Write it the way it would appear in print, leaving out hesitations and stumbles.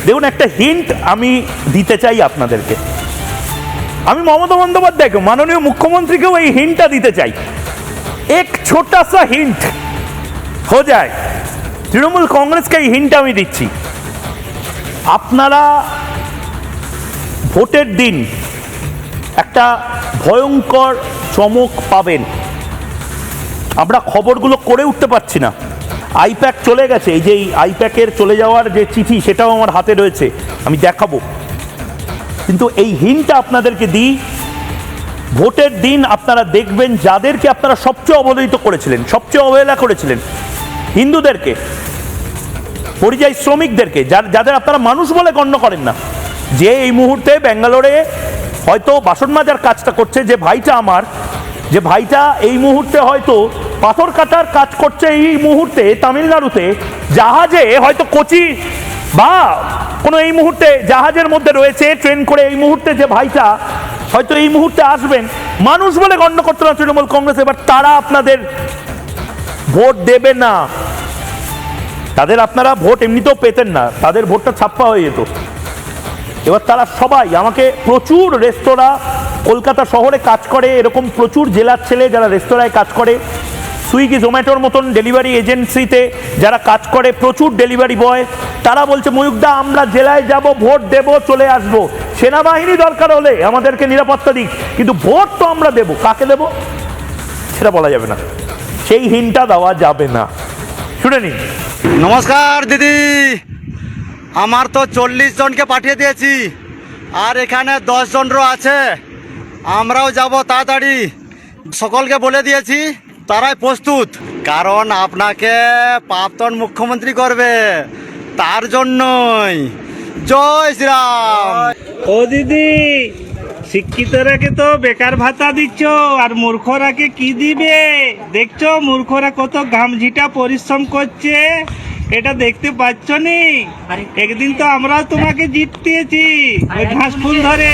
দেখুন, একটা হিন্ট আমি দিতে চাই আপনাদেরকে। আমি মমতা বন্দ্যোপাধ্যায়কে, মাননীয় মুখ্যমন্ত্রীকেও এই হিন্টটা দিতে চাই। এক ছোটা সা হিন্ট हो जाए, তৃণমূল কংগ্রেসকে এই হিন্ট আমি দিচ্ছি। আপনারা ভোটের দিন একটা ভয়ঙ্কর চমক পাবেন। আমরা খবরগুলো করে উঠতে পারছি না। আইপ্যাক চলে গেছে, এই যে আইপ্যাকের চলে যাওয়ার যে চিঠি সেটাও আমার হাতে রয়েছে, আমি দেখাবো। কিন্তু এই হিন্টটা আপনাদেরকে দিই, ভোটের দিন আপনারা দেখবেন যাদেরকে আপনারা সবচেয়ে অবহেলিত করেছিলেন, সবচেয়ে অবহেলা করেছিলেন, হিন্দুদেরকে, পরিযায়ী শ্রমিকদেরকে, যাদের আপনারা মানুষ বলে গণ্য করেন না, যে এই মুহূর্তে ব্যাঙ্গালোরে হয়তো বাসন মাজার কাজটা করছে, যে ভাইটা আমার, যে ভাইটা এই মুহূর্তে হয়তো পাথর কাটার কাজ করছে, এই মুহূর্তে তামিলনাড়ুতে জাহাজে হয়তো কোচি বা কোনো এই মুহূর্তে জাহাজের মধ্যে রয়েছে, ট্রেন করে এই মুহূর্তে যে ভাইটা হয়তো এই মুহূর্তে আসবেন, মানুষ বলে গণ্য করতে না তৃণমূল কংগ্রেস, এবার তারা আপনাদের ভোট দেবে না। তাদের আপনারা ভোট এমনিতেও পেতেন না, তাদের ভোটটা ছাপ্পা হয়ে যেত। এবার তারা সবাই, আমাকে প্রচুর রেস্তোরাঁ কলকাতা শহরে কাজ করে, এরকম প্রচুর জেলার ছেলে যারা রেস্তোরাঁয় কাজ করে, সুইগি জোম্যাটোর মতন ডেলিভারি এজেন্সিতে যারা কাজ করে, প্রচুর ডেলিভারি বয়, তারা বলছে ময়ূকদা আমরা জেলায় যাব, ভোট দেব, চলে আসব, সেনাবাহিনী দরকার হলে আমাদেরকে নিরাপত্তা দিক, কিন্তু ভোট তো আমরা দেব। কাকে দেব সেটা বলা যাবে না, সেই হিন্টটা দেওয়া যাবে না। শুনে নিন। নমস্কার দিদি, আমার তো 40 জনকে পাঠিয়ে দিয়েছি, আর এখানে 10 জনরও আছে। আমরাও যাব তাড়াতাড়ি, সকলকে বলে দিয়েছি, তারাই প্রস্তুত। কারণ আপনাকে প্রাক্তন মুখ্যমন্ত্রী করবে, তার জন্যই। জয় শ্রীরাম। ও দিদি, শিক্ষিতরাকে তো বেকার ভাতা দিচ্ছ, আর মূর্খরাকে কি দিবে? দেখছো মূর্খরা কত ঘামঝিটা পরিশ্রম করছে, এটা দেখতে পাচ্ছ নি? একদিন তো আমরাও তোমাকে জিতিয়েছি ওই ঘাস ফুল ধরে।